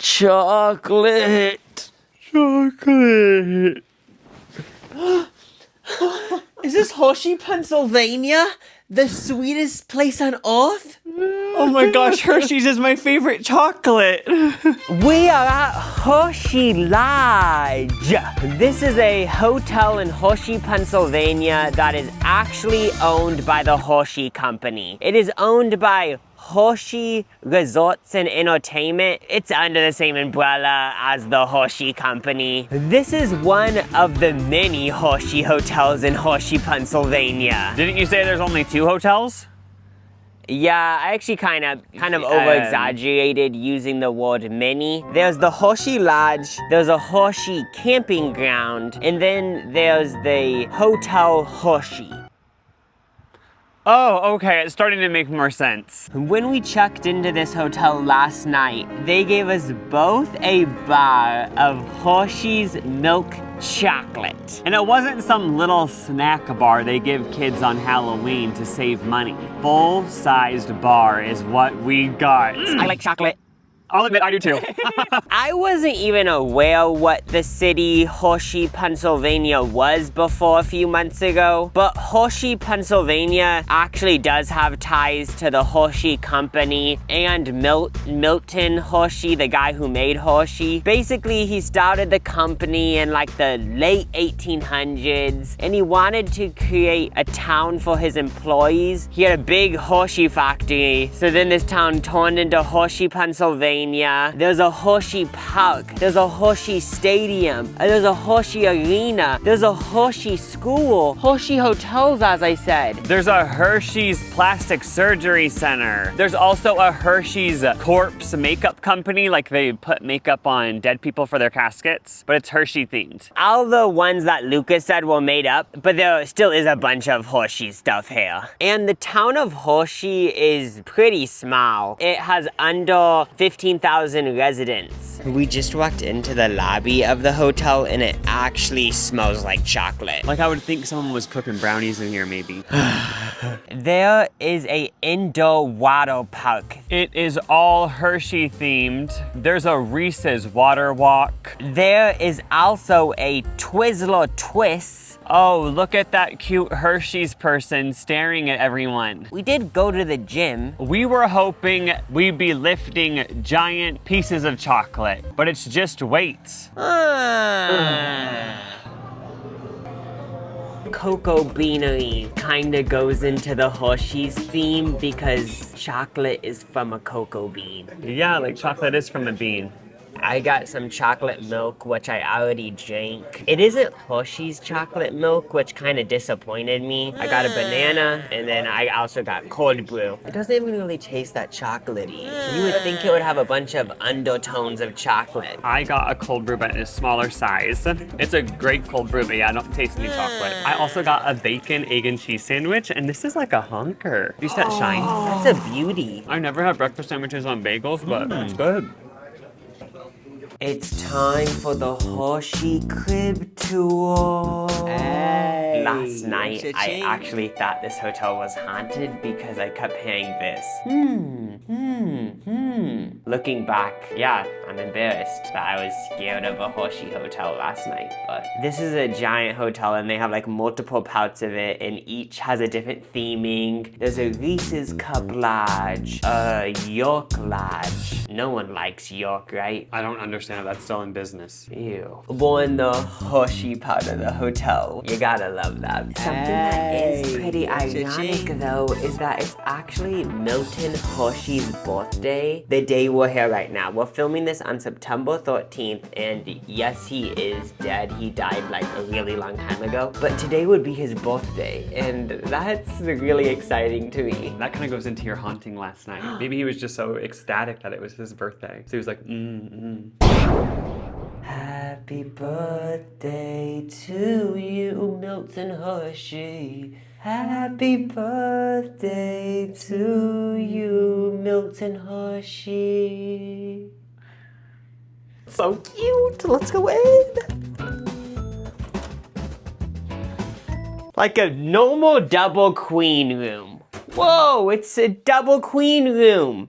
Chocolate. Chocolate. Is this Hershey, Pennsylvania? The sweetest place on earth? Oh my gosh, Hershey's is my favorite chocolate. We are at Hershey Lodge. This is a hotel in Hershey, Pennsylvania that is actually owned by the Hershey Company. It is owned by Hershey Resorts and Entertainment. It's under the same umbrella as the Hershey Company. This is one of the many Hershey hotels in Hershey, Pennsylvania. Didn't you say there's only 2 hotels? Yeah, I actually kind of over-exaggerated using the word many. There's the Hershey Lodge, there's a Hershey camping ground, and then there's the Hotel Hershey. Oh, okay, it's starting to make more sense. When we checked into this hotel last night, they gave us both a bar of Hershey's milk chocolate. And it wasn't some little snack bar they give kids on Halloween to save money. Full-sized bar is what we got. I like chocolate. I'll admit, I do too. I wasn't even aware what the city Hershey, Pennsylvania was before a few months ago, but Hershey, Pennsylvania actually does have ties to the Hershey Company and Milton Hershey, the guy who made Hershey. Basically, he started the company in like the late 1800s, and he wanted to create a town for his employees. He had a big Hershey factory, so then this town turned into Hershey, Pennsylvania. There's a Hershey Park, there's a Hershey Stadium, there's a Hershey Arena, there's a Hershey School, Hershey Hotels, as I said. There's a Hershey's Plastic Surgery Center. There's also a Hershey's corpse makeup company, like they put makeup on dead people for their caskets, but it's Hershey themed. All the ones that Lucas said were made up, but there still is a bunch of Hershey stuff here. And the town of Hershey is pretty small. It has under 15,000 residents. We just walked into the lobby of the hotel and it actually smells like chocolate. Like I would think someone was cooking brownies in here maybe. There is a indoor water park. It is all Hershey themed. There's a Reese's water walk. There is also a Twizzler Twist. Oh, look at that cute Hershey's person staring at everyone. We did go to the gym. We were hoping we'd be lifting giant pieces of chocolate, but it's just weights. Cocoa Beanery kinda goes into the Hershey's theme because chocolate is from a cocoa bean. Yeah, like chocolate is from a bean. I got some chocolate milk, which I already drank. It isn't Hershey's chocolate milk, which kind of disappointed me. I got a banana, and then I also got cold brew. It doesn't even really taste that chocolatey. You would think it would have a bunch of undertones of chocolate. I got a cold brew, but in a smaller size. It's a great cold brew, but yeah, I don't taste any chocolate. I also got a bacon, egg, and cheese sandwich, and this is like a hunker. You see that shine? That's a beauty. I never had breakfast sandwiches on bagels, but it's good. It's time for the Hershey Crib Tour. Hey, last night, I actually thought this hotel was haunted because I kept hearing this. Looking back, yeah, I'm embarrassed that I was scared of a Hershey hotel last night, but this is a giant hotel and they have like multiple parts of it and each has a different theming. There's a Reese's Cup Lodge, a York Lodge. No one likes York, right? I don't understand how that's still in business. Ew. We're in the Hershey part of the hotel. You gotta love that. Something that is pretty ironic though is that it's actually Milton Hershey's birthday the day we're here right now. We're filming this on September 13th and yes, he is dead. He died like a really long time ago, but today would be his birthday and that's really exciting to me. That kind of goes into your haunting last night. Maybe he was just so ecstatic that it was his birthday. So he was like, Happy birthday to you, Milton Hershey. Happy birthday to you, Milton Hershey. So cute. Let's go in. Like a normal double queen room. Whoa, it's a double queen room.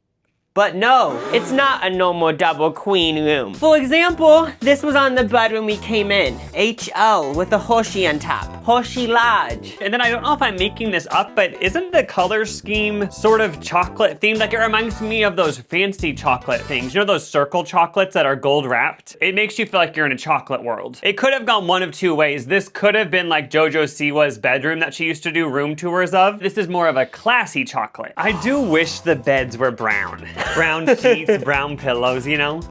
But no, it's not a normal double queen room. For example, this was on the bedroom we came in. HL with a Hershey on top. Hershey large. And then I don't know if I'm making this up, but isn't the color scheme sort of chocolate themed? Like it reminds me of those fancy chocolate things. You know those circle chocolates that are gold wrapped? It makes you feel like you're in a chocolate world. It could have gone one of two ways. This could have been like JoJo Siwa's bedroom that she used to do room tours of. This is more of a classy chocolate. I do wish the beds were brown. Brown sheets, brown pillows, you know?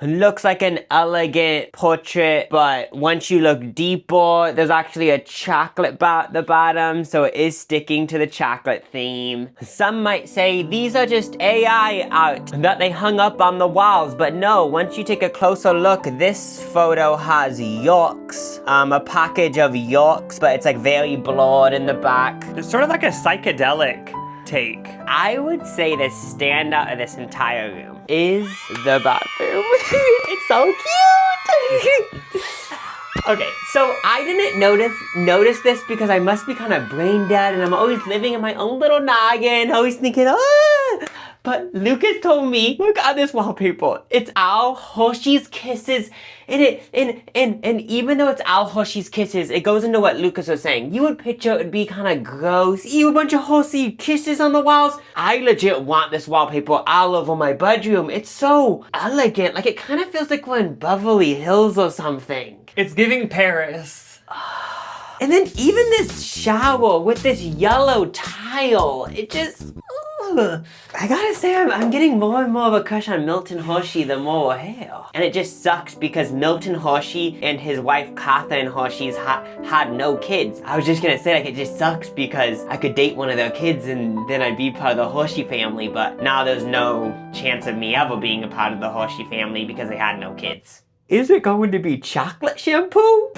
Looks like an elegant portrait, but once you look deeper, there's actually a chocolate bar at the bottom, so it is sticking to the chocolate theme. Some might say these are just AI art that they hung up on the walls, but no, once you take a closer look, this photo has Yorks, a package of Yorks, but it's like very blurred in the back. It's sort of like a psychedelic take. I would say the standout of this entire room is the bathroom. It's so cute. Okay, so I didn't notice this because I must be kind of brain dead and I'm always living in my own little noggin, always thinking, ah. But Lucas told me, look at this wallpaper. It's Al Hershey's Kisses. And even though it's Al Hershey's Kisses, it goes into what Lucas was saying. You would picture it would be kind of gross. Ew, a bunch of Hershey Kisses on the walls. I legit want this wallpaper all over my bedroom. It's so elegant. Like it kind of feels like we're in Beverly Hills or something. It's giving Paris. And then even this shower with this yellow tile, it just... I gotta say, I'm getting more and more of a crush on Milton Hershey the more we're here. And it just sucks because Milton Hershey and his wife Catherine Hershey's had no kids. I was just gonna say, like, it just sucks because I could date one of their kids and then I'd be part of the Hershey family, but now there's no chance of me ever being a part of the Hershey family because they had no kids. Is it going to be chocolate shampoo?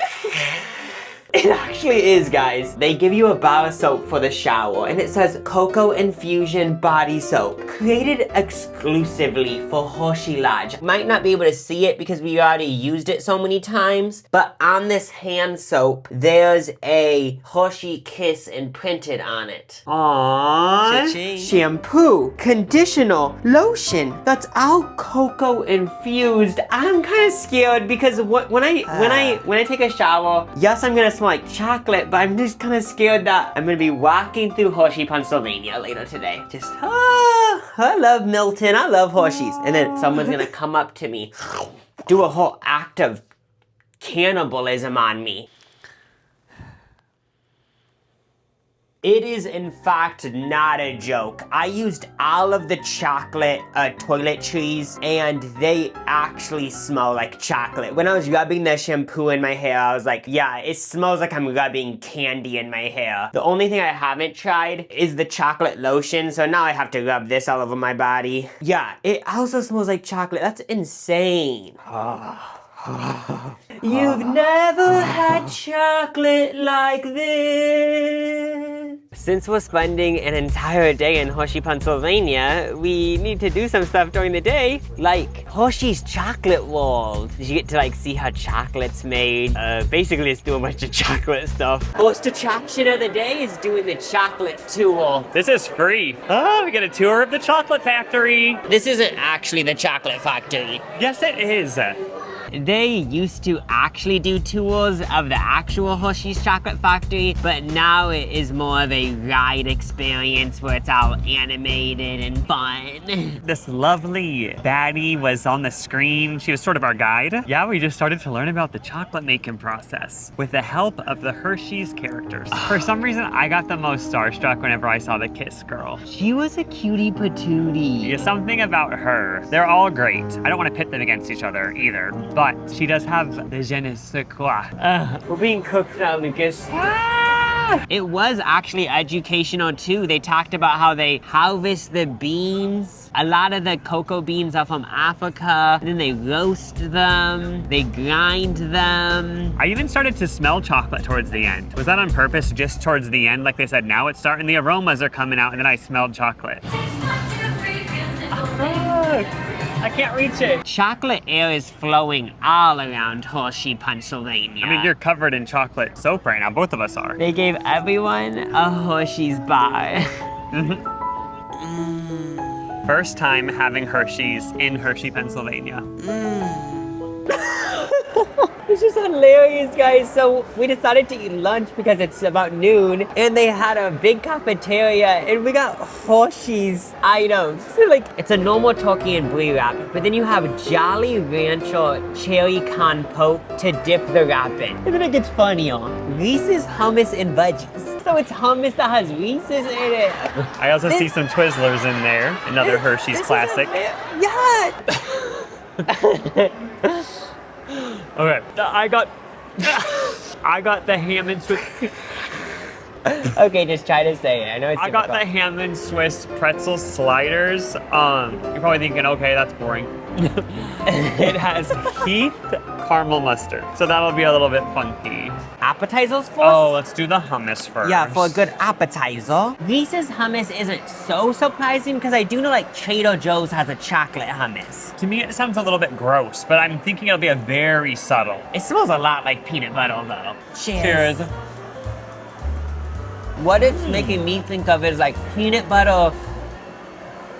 It actually is, guys. They give you a bar of soap for the shower, and it says Cocoa Infusion Body Soap, created exclusively for Hershey Lodge. Might not be able to see it because we already used it so many times, but on this hand soap, there's a Hershey kiss imprinted on it. Aww. Cha-ching. Shampoo, conditioner, lotion. That's all cocoa infused. I'm kind of scared because when I take a shower, yes, I'm gonna smell like chocolate, but I'm just kind of scared that I'm gonna be walking through Hershey, Pennsylvania later today. Just, I love Milton, I love Hershey's. And then someone's gonna come up to me, do a whole act of cannibalism on me. It is in fact not a joke. I used all of the chocolate toiletries and they actually smell like chocolate. When I was rubbing the shampoo in my hair, I was like, yeah, it smells like I'm rubbing candy in my hair. The only thing I haven't tried is the chocolate lotion, so now I have to rub this all over my body. Yeah, it also smells like chocolate. That's insane. You've never had chocolate like this. Since we're spending an entire day in Hershey, Pennsylvania, we need to do some stuff during the day, like Hershey's Chocolate World. You get to like see how chocolate's made. Basically, it's doing a bunch of chocolate stuff. First attraction of the day is doing the chocolate tour. This is free. Oh, we get a tour of the chocolate factory. This isn't actually the chocolate factory. Yes, it is. They used to actually do tours of the actual Hershey's Chocolate Factory, but now it is more of a ride experience where it's all animated and fun. This lovely baddie was on the screen. She was sort of our guide. Yeah, we just started to learn about the chocolate making process with the help of the Hershey's characters. For some reason, I got the most starstruck whenever I saw the Kiss girl. She was a cutie patootie. Yeah, something about her. They're all great. I don't want to pit them against each other either, but she does have the je ne sais quoi. We're being cooked now, Lucas. It was actually educational too. They talked about how they harvest the beans. A lot of the cocoa beans are from Africa, and then they roast them, they grind them. I even started to smell chocolate towards the end. Was that on purpose, just towards the end? Like they said, now it's starting, the aromas are coming out, and then I smelled chocolate. I can't reach it. Chocolate air is flowing all around Hershey, Pennsylvania. I mean, you're covered in chocolate soap right now. Both of us are. They gave everyone a Hershey's bar. First time having Hershey's in Hershey, Pennsylvania. This is hilarious, guys. So we decided to eat lunch because it's about noon, and they had a big cafeteria, and we got Hershey's items. So like, it's a normal turkey and brie wrap, but then you have Jolly Rancher cherry compote to dip the wrap in. And then it gets funnier. Reese's hummus and veggies. So it's hummus that has Reese's in it. I also see some Twizzlers in there. Another Hershey's classic. Yeah. Okay, I got the ham and Swiss. Okay, just try to say it. I know it's I got difficult. the ham and Swiss pretzel sliders. You're probably thinking, okay, that's boring. It has Heath caramel mustard, so that'll be a little bit funky. Appetizers first? Oh, let's do the hummus first. Yeah, for a good appetizer. Reese's hummus isn't so surprising because I do know like Trader Joe's has a chocolate hummus. To me, it sounds a little bit gross, but I'm thinking it'll be a very subtle. It smells a lot like peanut butter though. Cheers. Cheers. What it's making me think of is like peanut butter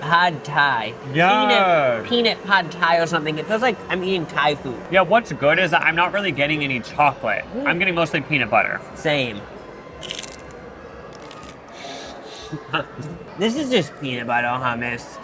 pad thai. Yeah. Peanut pad thai or something. It feels like I'm eating Thai food. Yeah, what's good is that I'm not really getting any chocolate. I'm getting mostly peanut butter. Same. This is just peanut butter hummus.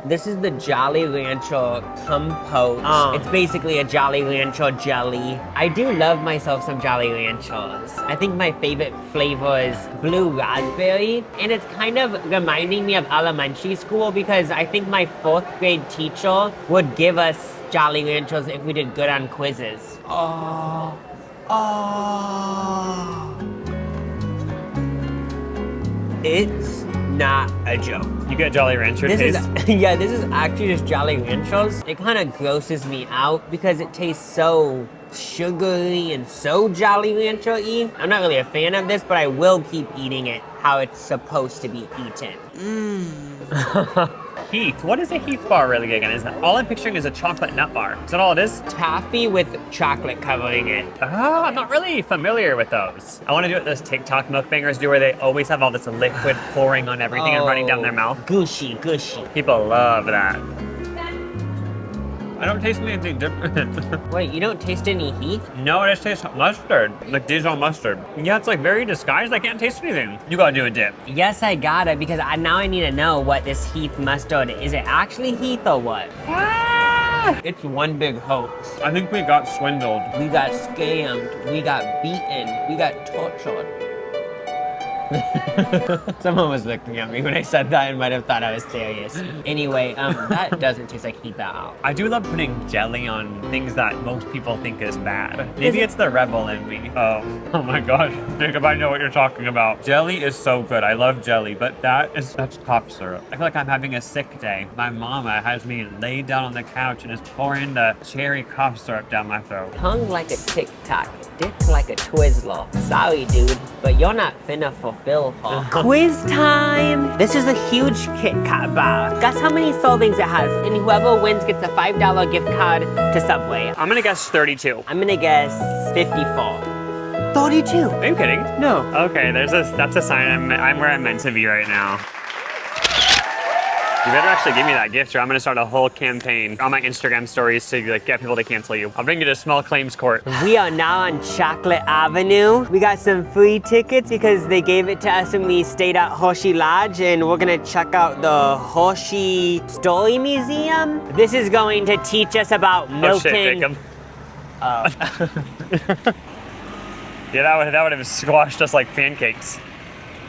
This is the Jolly Rancher compote. It's basically a Jolly Rancher jelly. I do love myself some Jolly Ranchers. I think my favorite flavor is blue raspberry, and it's kind of reminding me of elementary school because I think my 4th grade teacher would give us Jolly Ranchers if we did good on quizzes. It's not a joke. You get Jolly Rancher taste? Yeah, this is actually just Jolly Ranchers. It kind of grosses me out because it tastes so sugary and so Jolly Rancher-y. I'm not really a fan of this, but I will keep eating it how it's supposed to be eaten. Heath. What is a Heath bar really again? Is that all I'm picturing is a chocolate nut bar? Is that all it is? Taffy with chocolate covering it. Oh, I'm not really familiar with those. I want to do what those TikTok mukbangers do where they always have all this liquid pouring on everything and running down their mouth. Gushy, gushy. People love that. I don't taste anything different. Wait, you don't taste any Heath? No, I just taste mustard, like Dijon mustard. Yeah, it's like very disguised. I can't taste anything. You gotta do a dip. Yes, I got it because now I need to know what this Heath mustard is. Is it actually Heath or what? It's one big hoax. I think we got swindled. We got scammed. We got beaten. We got tortured. Someone was looking at me when I said that and might have thought I was serious. Anyway, that doesn't taste like Heath at all. I do love putting jelly on things that most people think is bad. Maybe it's the rebel in me. Oh my gosh, Jacob, I know what you're talking about. Jelly is so good. I love jelly, but that's cough syrup. I feel like I'm having a sick day. My mama has me laid down on the couch and is pouring the cherry cough syrup down my throat. Tongue like a tic-tac, dick like a Twizzler. Sorry, dude, but you're not finna fulfill her. Quiz time! This is a huge Kit Kat bar. Guess how many servings it has, and whoever wins gets a $5 gift card to Subway. I'm gonna guess 32. I'm gonna guess 54. 32! Are you kidding? No. Okay, that's a sign I'm where I'm meant to be right now. You better actually give me that gift or I'm gonna start a whole campaign on my Instagram stories to like get people to cancel you. I'll bring you to small claims court. We are now on Chocolate Avenue. We got some free tickets because they gave it to us when we stayed at Hershey Lodge, and we're gonna check out the Hershey Story Museum. This is going to teach us about Milton. Oh shit, Jacob. Yeah, that would have squashed us like pancakes.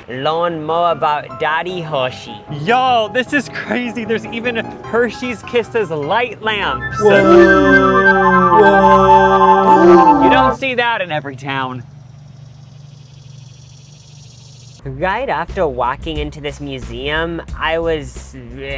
Learn more about Daddy Hershey. Yo, this is crazy. There's even Hershey's Kisses light lamps. Whoa. You don't see that in every town. Right after walking into this museum, I was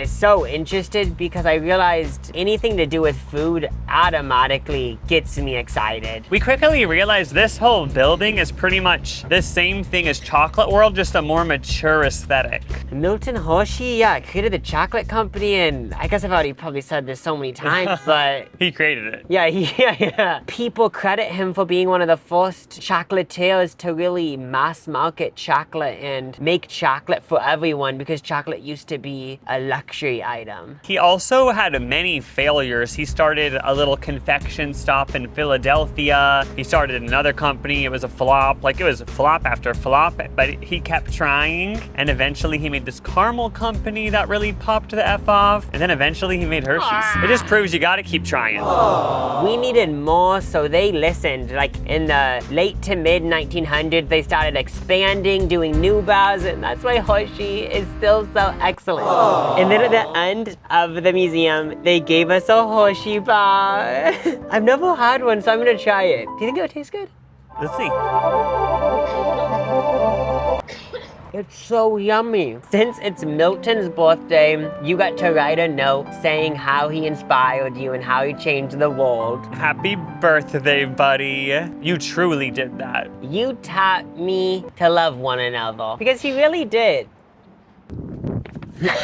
so interested because I realized anything to do with food automatically gets me excited. We quickly realized this whole building is pretty much the same thing as Chocolate World, just a more mature aesthetic. Milton Hershey, yeah, created the chocolate company, and I guess I've already probably said this so many times, but... He created it. Yeah. People credit him for being one of the first chocolatiers to really mass market chocolate chocolate and make chocolate for everyone because chocolate used to be a luxury item. He also had many failures. He started a little confection stop in Philadelphia. He started another company. It was a flop. Like, it was flop after flop, but he kept trying. And eventually he made this caramel company that really popped the F off. And then eventually he made Hershey's. It just proves you gotta keep trying. We needed more, so they listened. Like in the late to mid 1900s, they started expanding, doing new bars, and that's why Hershey is still so excellent. And then at the end of the museum, they gave us a Hershey bar. I've never had one, so I'm gonna try it. Do you think it would taste good? Let's see. It's so yummy. Since it's Milton's birthday, you got to write a note saying how he inspired you and how he changed the world. Happy birthday, buddy. You truly did that. You taught me to love one another, because he really did.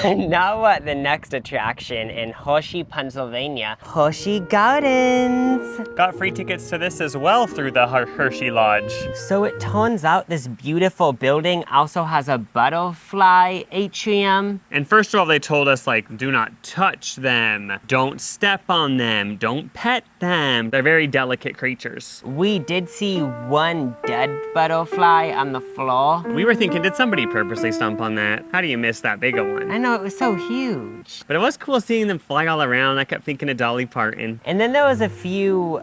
Now we're at the next attraction in Hershey, Pennsylvania. Hershey Gardens. Got free tickets to this as well through the Hershey Lodge. So it turns out this beautiful building also has a butterfly atrium. And first of all, they told us, like, do not touch them. Don't step on them. Don't pet them. They're very delicate creatures. We did see one dead butterfly on the floor. We were thinking, did somebody purposely stomp on that? How do you miss that big a one? I know, it was so huge. But it was cool seeing them fly all around. I kept thinking of Dolly Parton. And then there was a few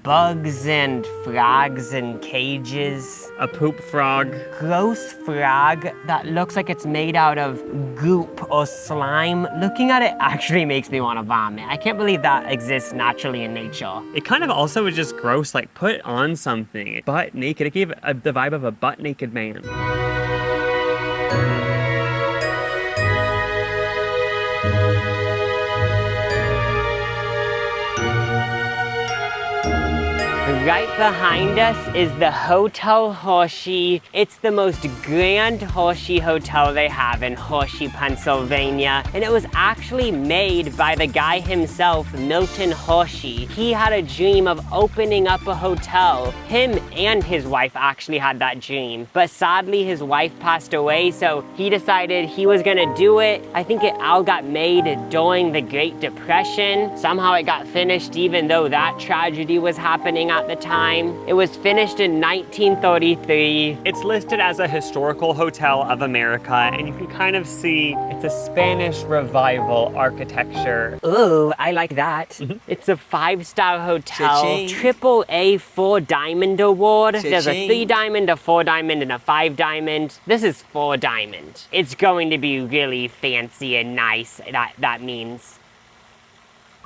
bugs and frogs in cages. A poop frog. Gross frog that looks like it's made out of goop or slime. Looking at it actually makes me want to vomit. I can't believe that exists naturally in nature. It kind of also was just gross, like put on something. Butt naked. It gave the vibe of a butt naked man. Right behind us is the Hotel Hershey. It's the most grand Hershey hotel they have in Hershey, Pennsylvania. And it was actually made by the guy himself, Milton Hershey. He had a dream of opening up a hotel. Him and his wife actually had that dream. But sadly, his wife passed away, so he decided he was gonna do it. I think it all got made during the Great Depression. Somehow it got finished even though that tragedy was happening at the time. It was finished in 1933. It's listed as a historical hotel of America, and you can kind of see it's a Spanish revival architecture. Ooh, I like that. It's a 5-star hotel, Cha-ching. AAA 4-diamond award. There's a Cha-ching. 3-diamond, a 4-diamond, and a 5-diamond. This is 4-diamond. It's going to be really fancy and nice, that means.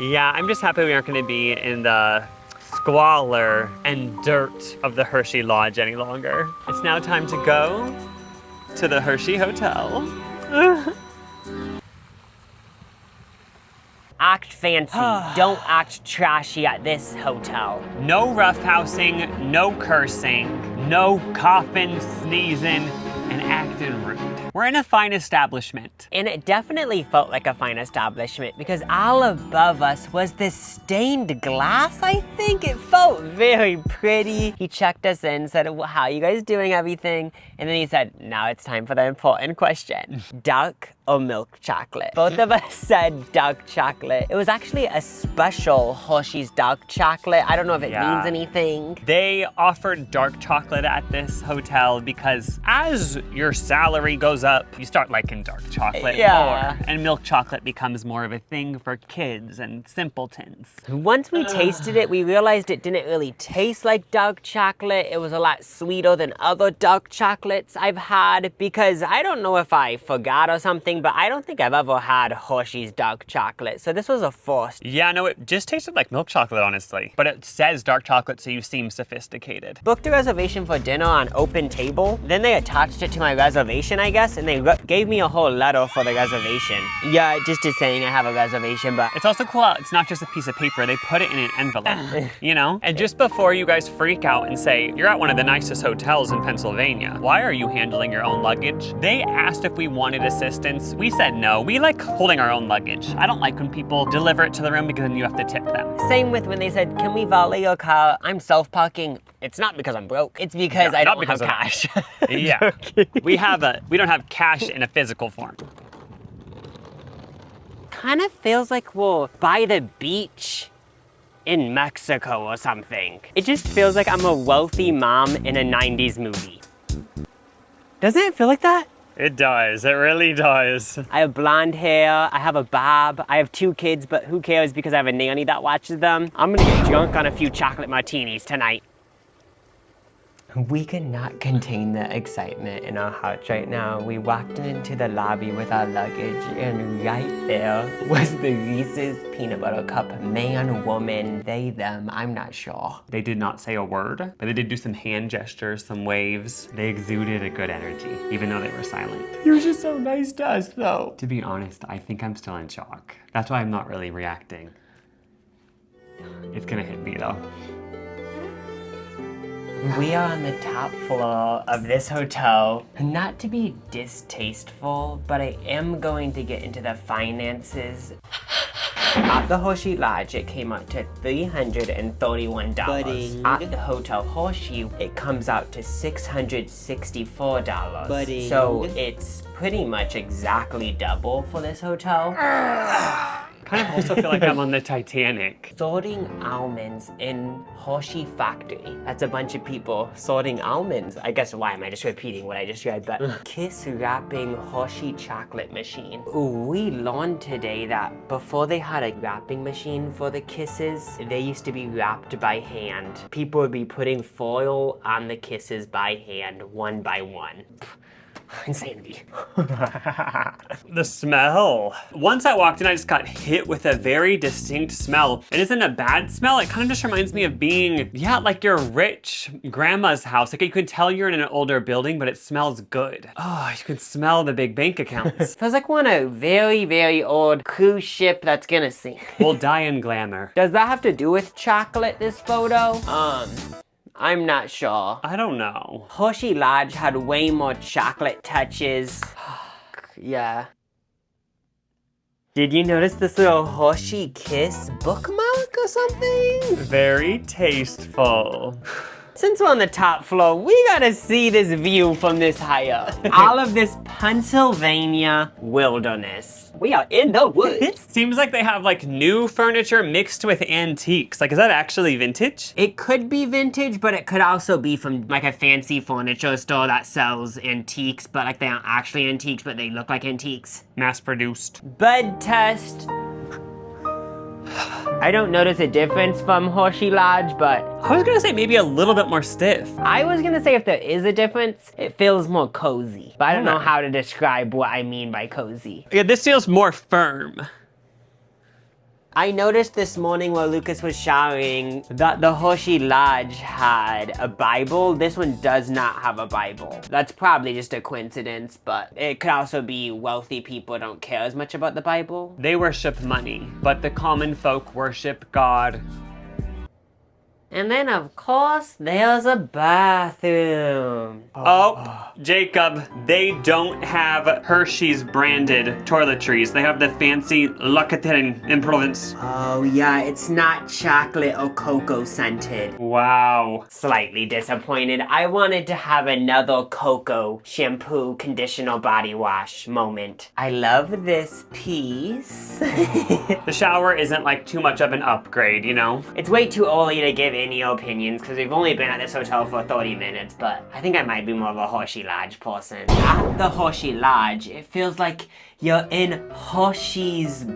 Yeah, I'm just happy we aren't going to be in the squalor and dirt of the Hershey Lodge any longer. It's now time to go to the Hershey Hotel. Act fancy, don't act trashy at this hotel. No roughhousing, no cursing, no coughing, sneezing, and acting rude. We're in a fine establishment. And it definitely felt like a fine establishment because all above us was this stained glass, I think. It felt very pretty. He checked us in, said, well, how you guys doing, everything? And then he said, now it's time for the important question. Dark or milk chocolate? Both of us said dark chocolate. It was actually a special Hershey's dark chocolate. I don't know if it means anything. They offered dark chocolate at this hotel because as your salary goes up, you start liking dark chocolate more. And milk chocolate becomes more of a thing for kids and simpletons. Once we tasted it, we realized it didn't really taste like dark chocolate. It was a lot sweeter than other dark chocolates I've had because I don't know if I forgot or something, but I don't think I've ever had Hershey's dark chocolate. So this was a first. Yeah, no, it just tasted like milk chocolate, honestly. But it says dark chocolate, so you seem sophisticated. Booked a reservation for dinner on Open Table. Then they attached it to my reservation, I guess, and they gave me a whole letter for the reservation. Yeah, just saying I have a reservation, but it's also cool. It's not just a piece of paper. They put it in an envelope, you know? And just before you guys freak out and say, you're at one of the nicest hotels in Pennsylvania, why are you handling your own luggage? They asked if we wanted assistance times. We said no. We like holding our own luggage. I don't like when people deliver it to the room because then you have to tip them. Same with when they said, can we valet your car? I'm self-parking. It's not because I'm broke. It's because I don't have cash. Yeah. We don't have cash in a physical form. Kind of feels like we're by the beach in Mexico or something. It just feels like I'm a wealthy mom in a 90s movie. Doesn't it feel like that? It does, it really does. I have blonde hair, I have a bob, I have 2 kids, but who cares because I have a nanny that watches them. I'm gonna get drunk on a few chocolate martinis tonight. We could not contain the excitement in our hearts right now. We walked into the lobby with our luggage and right there was the Reese's peanut butter cup man, woman, they, them, I'm not sure. They did not say a word, but they did do some hand gestures, some waves. They exuded a good energy, even though they were silent. You were just so nice to us though. To be honest, I think I'm still in shock. That's why I'm not really reacting. It's gonna hit me though. We are on the top floor of this hotel. Not to be distasteful, but I am going to get into the finances. At the Hershey Lodge, it came out to $331. Budding. At the Hotel Hershey, it comes out to $664. Budding. So it's pretty much exactly double for this hotel. Kind of also feel like I'm on the Titanic. Sorting almonds in Hershey factory. That's a bunch of people sorting almonds. I guess why am I just repeating what I just read, but kiss wrapping Hershey chocolate machine. Ooh, we learned today that before they had a wrapping machine for the kisses, they used to be wrapped by hand. People would be putting foil on the kisses by hand, one by one. Insanity. The smell. Once I walked in, I just got hit with a very distinct smell. It isn't a bad smell. It kind of just reminds me of being, yeah, like your rich grandma's house. Like you can tell you're in an older building, but it smells good. Oh, you can smell the big bank accounts. Feels like we're on a very, very old cruise ship that's gonna sink. We'll die in glamour. Does that have to do with chocolate, this photo? I'm not sure. I don't know. Hershey Lodge had way more chocolate touches. Yeah. Did you notice this little Hershey Kiss bookmark or something? Very tasteful. Since we're on the top floor, we gotta see this view from this high up. All of this Pennsylvania wilderness. We are in the woods. Seems like they have like new furniture mixed with antiques. Like, is that actually vintage? It could be vintage, but it could also be from like a fancy furniture store that sells antiques, but like they aren't actually antiques, but they look like antiques. Mass produced. Bud test. I don't notice a difference from Hershey Lodge, but I was gonna say maybe a little bit more stiff. I was gonna say if there is a difference, it feels more cozy. But I don't know how to describe what I mean by cozy. Yeah, this feels more firm. I noticed this morning while Lucas was showering that the Hershey Lodge had a Bible. This one does not have a Bible. That's probably just a coincidence, but it could also be wealthy people don't care as much about the Bible. They worship money, but the common folk worship God. And then, of course, there's a bathroom. Oh, Jacob, they don't have Hershey's branded toiletries. They have the fancy L'Occitane in Provence. Oh yeah, it's not chocolate or cocoa scented. Wow. Slightly disappointed. I wanted to have another cocoa shampoo, conditioner, body wash moment. I love this piece. The shower isn't like too much of an upgrade, you know? It's way too early to give any opinions because we've only been at this hotel for 30 minutes, but I think I might be more of a Hershey Lodge person. At the Hershey Lodge, it feels like you're in Hershey's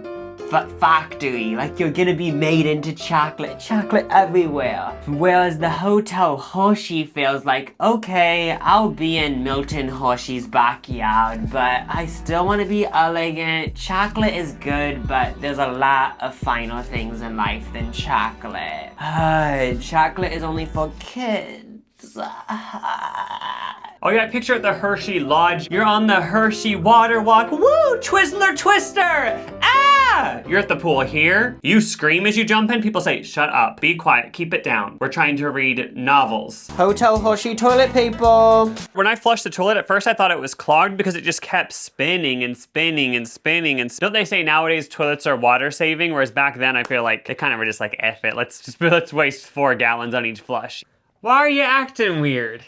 factory, like you're gonna be made into chocolate everywhere. Whereas the Hotel Hershey feels like, okay, I'll be in Milton Hershey's backyard, but I still wanna be elegant. Chocolate is good, but there's a lot of finer things in life than chocolate. Chocolate is only for kids. Oh yeah, picture at the Hershey Lodge. You're on the Hershey water walk. Woo, Twizzler Twister! Ah! Yeah, you're at the pool here. You scream as you jump in. People say, shut up, be quiet, keep it down. We're trying to read novels. Hotel Hershey toilet paper. When I flushed the toilet, at first I thought it was clogged because it just kept spinning and spinning and spinning. And don't they say nowadays toilets are water saving? Whereas back then I feel like they kind of were just like, F it, let's waste 4 gallons on each flush. Why are you acting weird?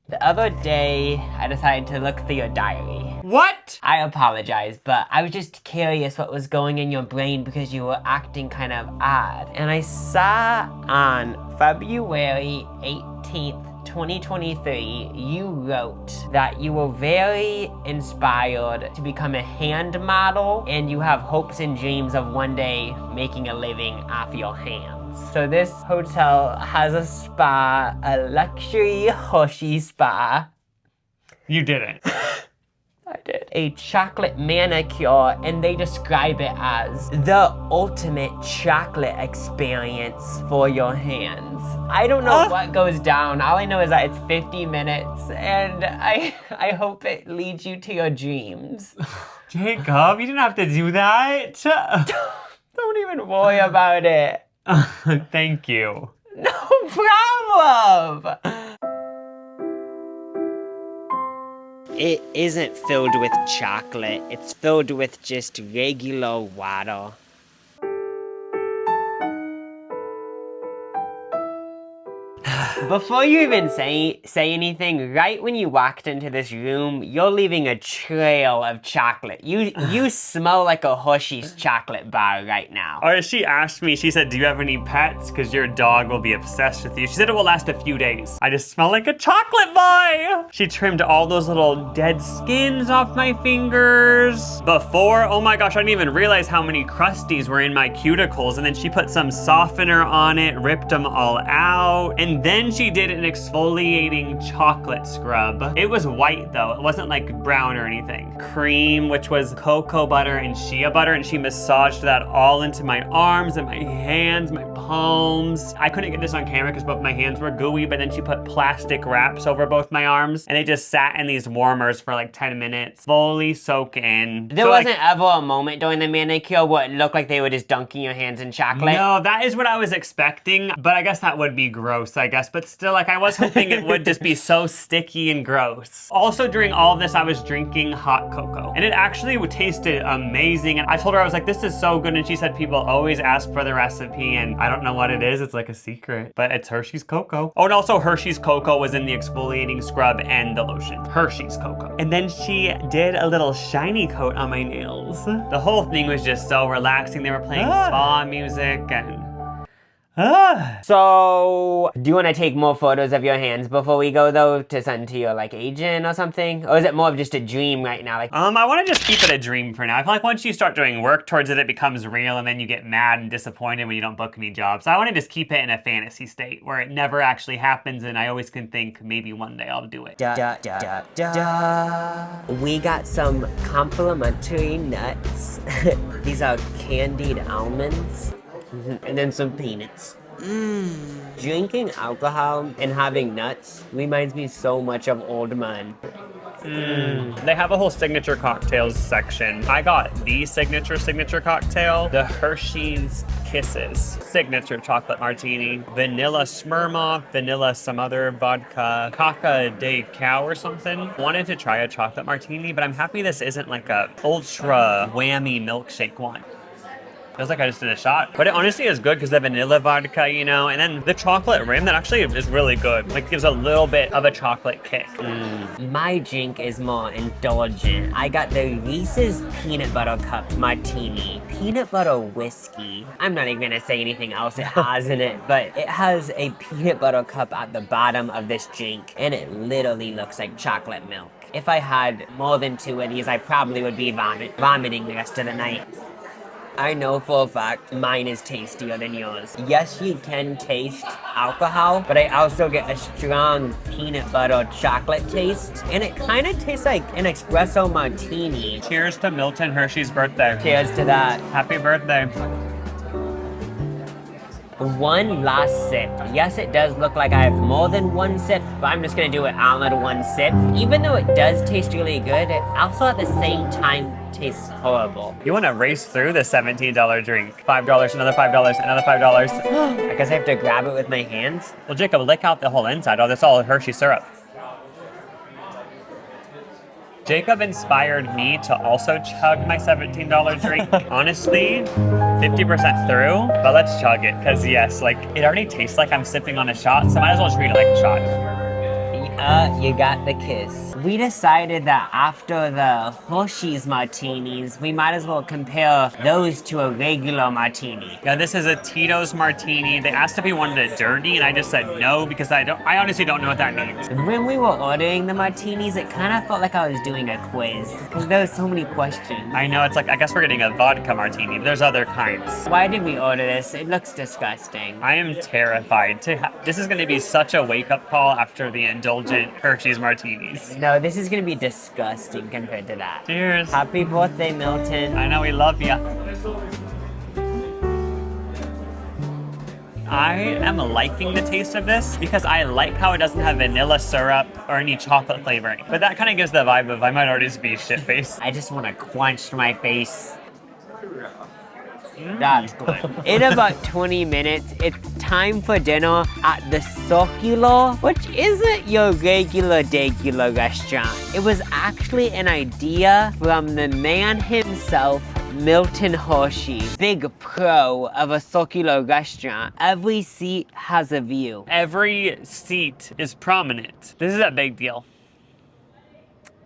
The other day, I decided to look through your diary. What? I apologize, but I was just curious what was going in your brain because you were acting kind of odd. And I saw on February 18th, 2023, you wrote that you were very inspired to become a hand model and you have hopes and dreams of one day making a living off your hands. So this hotel has a spa, a luxury Hershey spa. You didn't. I did. A chocolate manicure, and they describe it as the ultimate chocolate experience for your hands. I don't know what goes down. All I know is that it's 50 minutes, and I hope it leads you to your dreams. Jacob, you didn't have to do that. Don't even worry about it. Thank you. No problem! It isn't filled with chocolate. It's filled with just regular water. Before you even say anything, right when you walked into this room, you're leaving a trail of chocolate. You smell like a Hershey's chocolate bar right now. Or she asked me, she said, do you have any pets? Because your dog will be obsessed with you. She said it will last a few days. I just smell like a chocolate boy. She trimmed all those little dead skins off my fingers. Before, oh my gosh, I didn't even realize how many crusties were in my cuticles. And then she put some softener on it, ripped them all out. And then she did an exfoliating chocolate scrub. It was white though, it wasn't like brown or anything. Cream, which was cocoa butter and shea butter, and she massaged that all into my arms and my hands, my palms. I couldn't get this on camera because both my hands were gooey, but then she put plastic wraps over both my arms, and they just sat in these warmers for like 10 minutes, fully soak in. There wasn't ever a moment during the manicure where it looked like they were just dunking your hands in chocolate? No, that is what I was expecting, but I guess that would be gross, I guess. But still, like, I was hoping it would just be so sticky and gross. Also, during all of this, I was drinking hot cocoa, and it actually tasted amazing. And I told her, I was like, this is so good. And she said, people always ask for the recipe, and I don't know what it is. It's like a secret, but it's Hershey's cocoa. Oh, and also Hershey's cocoa was in the exfoliating scrub and the lotion. Hershey's cocoa. And then she did a little shiny coat on my nails. The whole thing was just so relaxing. They were playing spa music and So, do you want to take more photos of your hands before we go though, to send to your like agent or something? Or is it more of just a dream right now? Like, I want to just keep it a dream for now. I feel like once you start doing work towards it, it becomes real, and then you get mad and disappointed when you don't book any jobs. So I want to just keep it in a fantasy state where it never actually happens, and I always can think maybe one day I'll do it. We got some complimentary nuts. These are candied almonds. And then some peanuts. Drinking alcohol and having nuts reminds me so much of old man. They have a whole signature cocktails section. I got the signature cocktail, the Hershey's Kisses signature chocolate martini, vanilla Smirnoff, vanilla some other vodka, Caca de Cow or something. Wanted to try a chocolate martini, but I'm happy this isn't like a ultra whammy milkshake one. Feels like I just did a shot. But it honestly is good because the vanilla vodka, you know, and then the chocolate rim, that actually is really good. Like, gives a little bit of a chocolate kick. My drink is more indulgent. I got the Reese's Peanut Butter Cup Martini. Peanut butter whiskey. I'm not even gonna say anything else it has in it, but it has a peanut butter cup at the bottom of this drink, and it literally looks like chocolate milk. If I had more than 2 of these, I probably would be vomiting the rest of the night. I know for a fact mine is tastier than yours. Yes, you can taste alcohol, but I also get a strong peanut butter chocolate taste, and it kind of tastes like an espresso martini. Cheers to Milton Hershey's birthday. Cheers to that. Happy birthday. One last sip. Yes, it does look like I have more than one sip, but I'm just gonna do it all at one sip. Even though it does taste really good, it also at the same time Tastes horrible. You want to race through the $17 drink. $5, another $5, another $5. I guess I have to grab it with my hands. Well, Jacob, lick out the whole inside. Oh, that's all Hershey syrup. Jacob inspired me to also chug my $17 drink. Honestly, 50% through, but let's chug it. Because yes, like, it already tastes like I'm sipping on a shot, so might as well treat it like a shot. You got the kiss. We decided that after the Hershey's martinis, we might as well compare those to a regular martini. Yeah, this is a Tito's martini. They asked if we wanted it dirty, and I just said no because I honestly don't know what that means. When we were ordering the martinis, it kind of felt like I was doing a quiz because there were so many questions. I know, it's like, I guess we're getting a vodka martini. There's other kinds. Why did we order this? It looks disgusting. I am terrified. This is going to be such a wake-up call after the indulgent Hershey's martinis. No, this is gonna be disgusting compared to that. Cheers. Happy birthday, Milton. I know, we love ya. I am liking the taste of this because I like how it doesn't have vanilla syrup or any chocolate flavoring. But that kind of gives the vibe of I might already just be shit-faced. I just want to quench my face. That's good. In about 20 minutes, it's time for dinner at the Circular, which isn't your regular restaurant. It was actually an idea from the man himself, Milton Hershey, big pro of a circular restaurant. Every seat has a view. Every seat is prominent. This is a big deal.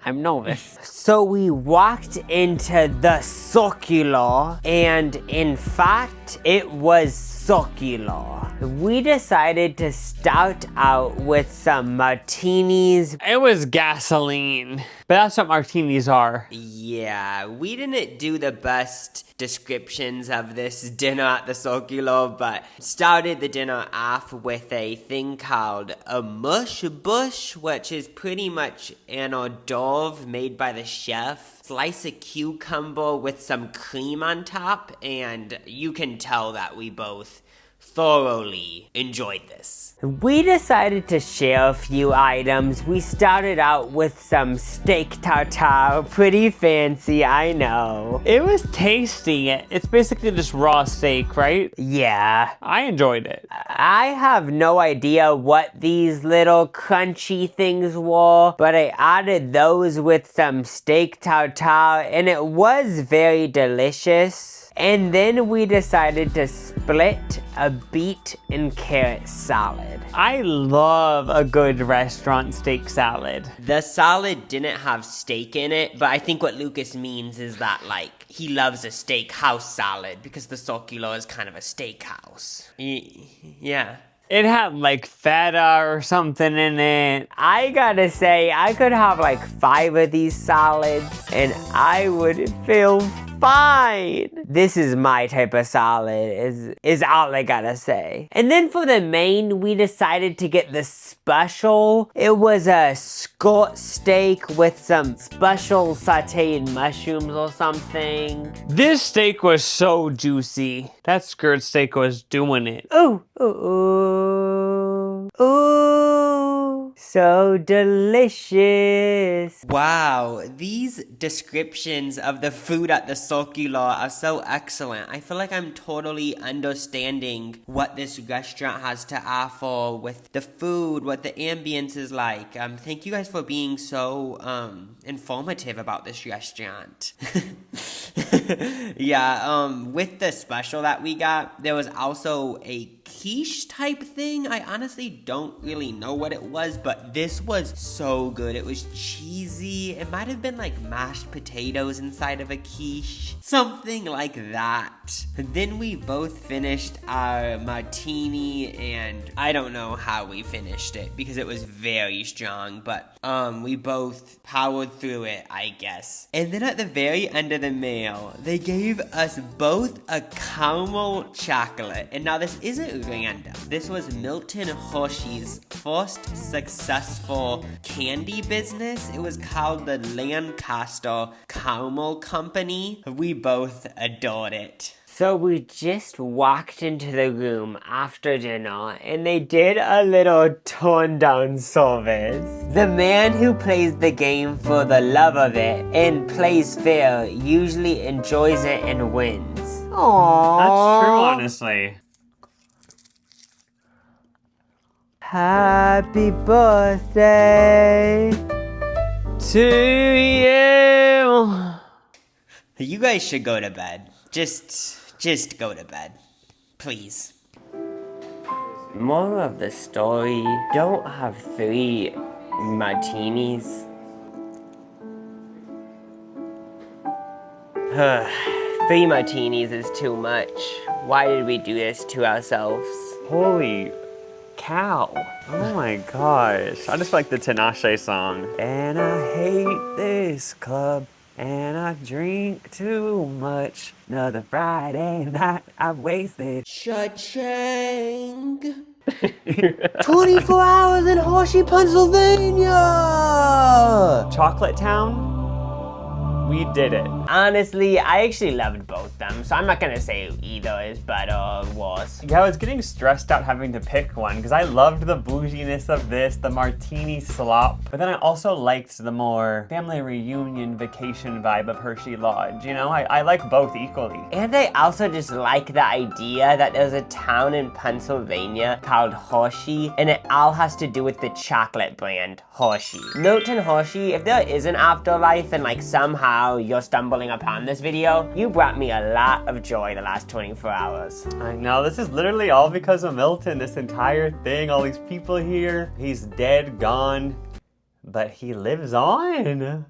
I'm nervous. So we walked into the Circular, and in fact, it was circular. We decided to start out with some martinis. It was gasoline, but that's what martinis are. Yeah, we didn't do the best descriptions of this dinner at the Circular, but started the dinner off with a thing called a mush bush, which is pretty much an hors d'oeuvre made by the chef. Slice a cucumber with some cream on top, and you can tell that we both thoroughly enjoyed this. We decided to share a few items. We started out with some steak tartare, pretty fancy, I know. It was tasty. It's basically just raw steak, right? Yeah. I enjoyed it. I have no idea what these little crunchy things were, but I added those with some steak tartare, and it was very delicious. And then we decided to split a beet and carrot salad. I love a good restaurant steak salad. The salad didn't have steak in it, but I think what Lucas means is that, like, he loves a steakhouse salad because the Circular is kind of a steakhouse. Yeah. It had like feta or something in it. I gotta say, I could have like 5 of these salads and I would feel fine. This is my type of salad, is all I gotta say. And then for the main, we decided to get the special. It was a skirt steak with some special sauteed mushrooms or something. This steak was so juicy. That skirt steak was doing it. Ooh, ooh, ooh, ooh, so delicious. Wow, these descriptions of the food at the Circular are so excellent. I feel like I'm totally understanding what this restaurant has to offer with the food, what the ambience is like. Thank you guys for being so informative about this restaurant. Yeah, with the special that we got, there was also a quiche type thing. I honestly don't really know what it was, but this was so good. It was cheesy. It might have been like mashed potatoes inside of a quiche. Something like that. Then we both finished our martini, and I don't know how we finished it because it was very strong, but we both powered through it, I guess. And then at the very end of the meal, they gave us both a caramel chocolate. And now this isn't random. This was Milton Hershey's first successful candy business. It was called the Lancaster Caramel Company. We both adored it. So we just walked into the room after dinner and they did a little turn down service. The man who plays the game for the love of it and plays fair usually enjoys it and wins. Aww. That's true, honestly. Happy birthday to you. You guys should go to bed. Just go to bed. Please. Moral of the story, don't have 3 martinis. 3 martinis is too much. Why did we do this to ourselves? Holy cow. Oh my gosh. I just like the Tinashe song. And I hate this club. And I drink too much. Another Friday night I've wasted. Cha-ching! 24 hours in Hershey, Pennsylvania! Chocolate Town? We did it. Honestly, I actually loved both them, so I'm not gonna say either is better or worse. Yeah, I was getting stressed out having to pick one because I loved the bouginess of this, the martini slop, but then I also liked the more family reunion vacation vibe of Hershey Lodge. You know, I like both equally. And I also just like the idea that there's a town in Pennsylvania called Hershey, and it all has to do with the chocolate brand, Hershey. Note to Hershey, if there is an afterlife and like somehow you're stumbling upon this video, you brought me a lot of joy the last 24 hours. I know, this is literally all because of Milton, this entire thing, all these people here. He's dead, gone, but he lives on.